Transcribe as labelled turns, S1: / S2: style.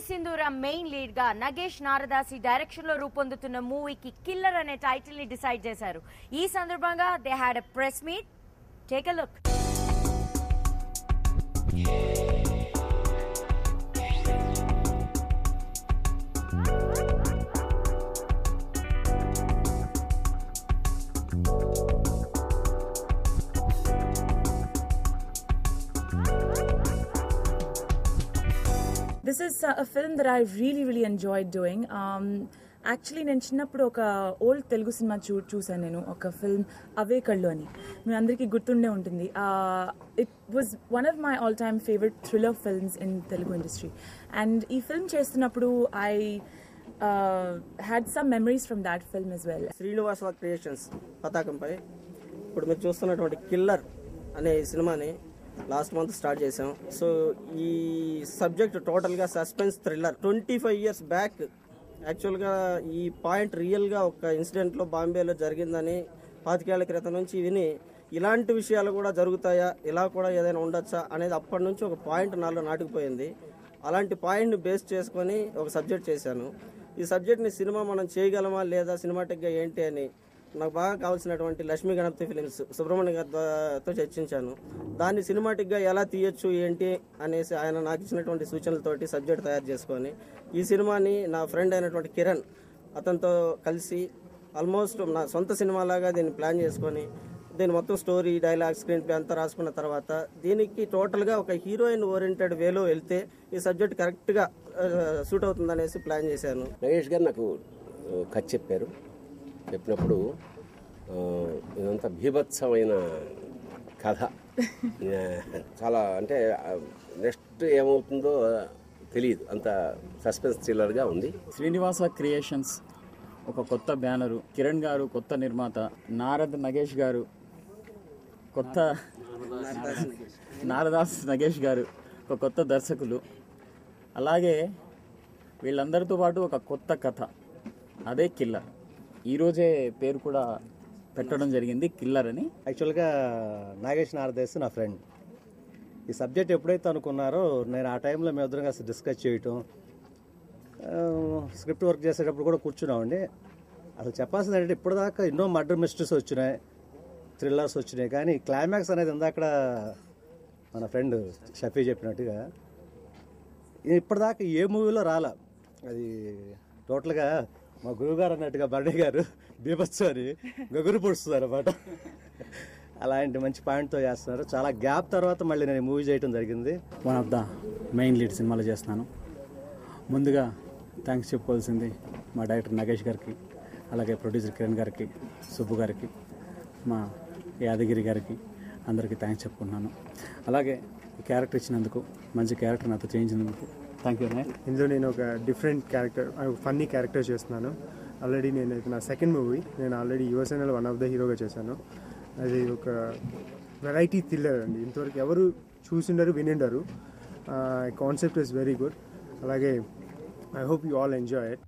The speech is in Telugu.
S1: సింధూర మెయిన్ లీడ్ గా నగేష్ నారదాసి డైరెక్షన్ లో రూపొందుతున్న మూవీకి కిల్లర్ అనే టైటిల్ ని డిసైడ్ చేశారు. ఈ సందర్భంగా they had a press meet. Take a look.
S2: This is a film that I really enjoyed doing. Actually, నేను చిన్నప్పుడు ఒక ఓల్డ్ తెలుగు సినిమా చూసాను. నేను ఒక ఫిల్మ్ అవే కళ్ళు అని, మీ అందరికీ గుర్తుండే ఉంటుంది. It was one of my all time favourite thriller films in Telugu industry. And ఈ ఫిల్మ్ చేస్తున్నప్పుడు I had some memories from that film as well.
S3: Srinivasa creations పతాకంపై ఇప్పుడు మీరు చూస్తున్నటువంటి కిల్లర్ అనే సినిమాని లాస్ట్ మంత్ స్టార్ట్ చేసాం. సో ఈ సబ్జెక్ట్ టోటల్గా సస్పెన్స్ థ్రిల్లర్. 25 years బ్యాక్ యాక్చువల్గా ఈ పాయింట్ రియల్గా ఒక ఇన్సిడెంట్లో బాంబేలో జరిగిందని 25 ఏళ్ల క్రితం నుంచి విని ఇలాంటి విషయాలు కూడా జరుగుతాయా, ఇలా కూడా ఏదైనా ఉండొచ్చా అనేది అప్పటి నుంచి ఒక పాయింట్ నాలో నాటుకుపోయింది. అలాంటి పాయింట్ని బేస్ చేసుకొని ఒక సబ్జెక్ట్ చేశాను. ఈ సబ్జెక్ట్ని సినిమా మనం చేయగలమా లేదా, సినిమాటిక్గా ఏంటి అని నాకు బాగా కావాల్సినటువంటి లక్ష్మీ గణపతి ఫిలిమ్స్ సుబ్రహ్మణ్య గారితో చర్చించాను. దాన్ని సినిమాటిక్గా ఎలా తీయొచ్చు ఏంటి అనేసి ఆయన నాకు ఇచ్చినటువంటి సూచనలతోటి సబ్జెక్ట్ తయారు చేసుకొని ఈ సినిమాని నా ఫ్రెండ్ అయినటువంటి కిరణ్ అతనితో కలిసి ఆల్మోస్ట్ నా సొంత సినిమాలాగా దీన్ని ప్లాన్ చేసుకొని దీని మొత్తం స్టోరీ, డైలాగ్, స్క్రీన్ ప్లే అంతా రాసుకున్న తర్వాత దీనికి టోటల్గా ఒక హీరోయిన్ ఓరియంటెడ్ వేలో వెళ్తే ఈ సబ్జెక్ట్ కరెక్ట్గా సూట్ అవుతుందనేసి ప్లాన్ చేశాను.
S4: నగేష్ గారు నాకు కథ చెప్పినప్పుడు ఇదంతా భీభత్సమైన కథ, చాలా అంటే నెక్స్ట్ ఏమవుతుందో తెలియదు, అంత సస్పెన్స్ థ్రిల్లర్గా ఉంది.
S5: శ్రీనివాస క్రియేషన్స్ ఒక కొత్త బ్యానరు, కిరణ్ గారు కొత్త నిర్మాత, నగేష్ గారు కొత్త నారదాస్ నగేష్ గారు ఒక కొత్త దర్శకులు, అలాగే వీళ్ళందరితో పాటు ఒక కొత్త కథ, అదే కిల్లర్. ఈరోజే పేరు కూడా పెట్టడం జరిగింది, కిల్లర్ అని.
S6: యాక్చువల్గా నాగేష్ నారదాస్ నా ఫ్రెండ్. ఈ సబ్జెక్ట్ ఎప్పుడైతే అనుకున్నారో నేను ఆ టైంలో మేము ఇద్దరం కాస్త డిస్కస్ చేయటం, స్క్రిప్ట్ వర్క్ చేసేటప్పుడు కూడా కూర్చున్నామండి. అసలు చెప్పాల్సింది ఏంటంటే ఇప్పటిదాకా ఎన్నో మర్డర్ మిస్టరీస్ వచ్చినాయి, థ్రిల్లర్స్ వచ్చినాయి, కానీ క్లైమాక్స్ అనేది ఇందాక మన ఫ్రెండ్ షఫీ చెప్పినట్టుగా ఇప్పటిదాకా ఏ మూవీలో రాలా. అది టోటల్గా మా గురువుగారు అన్నట్టుగా బర్డే గారు బీభత్సం అని గగురు పొడుస్తున్నారు అన్నమాట. అలాంటి మంచి పాయింట్తో చేస్తున్నారు. చాలా గ్యాప్ తర్వాత మళ్ళీ నేను మూవీ చేయడం జరిగింది.
S5: One of the main lead సినిమాలో చేస్తున్నాను. ముందుగా థ్యాంక్స్ చెప్పుకోవాల్సింది మా డైరెక్టర్ నగేష్ గారికి, అలాగే ప్రొడ్యూసర్ కిరణ్ గారికి, సుబ్బు గారికి, మా యాదగిరి గారికి, అందరికీ థ్యాంక్స్ చెప్పుకుంటున్నాను. అలాగే ఈ క్యారెక్టర్ ఇచ్చినందుకు, మంచి క్యారెక్టర్ నాతో చేయించినందుకు థ్యాంక్ యూ.
S7: ఇందులో నేను ఒక డిఫరెంట్ క్యారెక్టర్, ఫన్నీ క్యారెక్టర్ చేస్తున్నాను. ఆల్రెడీ నేను నా సెకండ్ మూవీ, నేను ఆల్రెడీ యువసేనలో వన్ ఆఫ్ ద హీరోగా చేశాను. అది ఒక వెరైటీ థ్రిల్లర్ అండి. ఇంతవరకు ఎవరు చూసిండరు, వినిండరు. Concept is very good. అలాగే I hope you all enjoy it.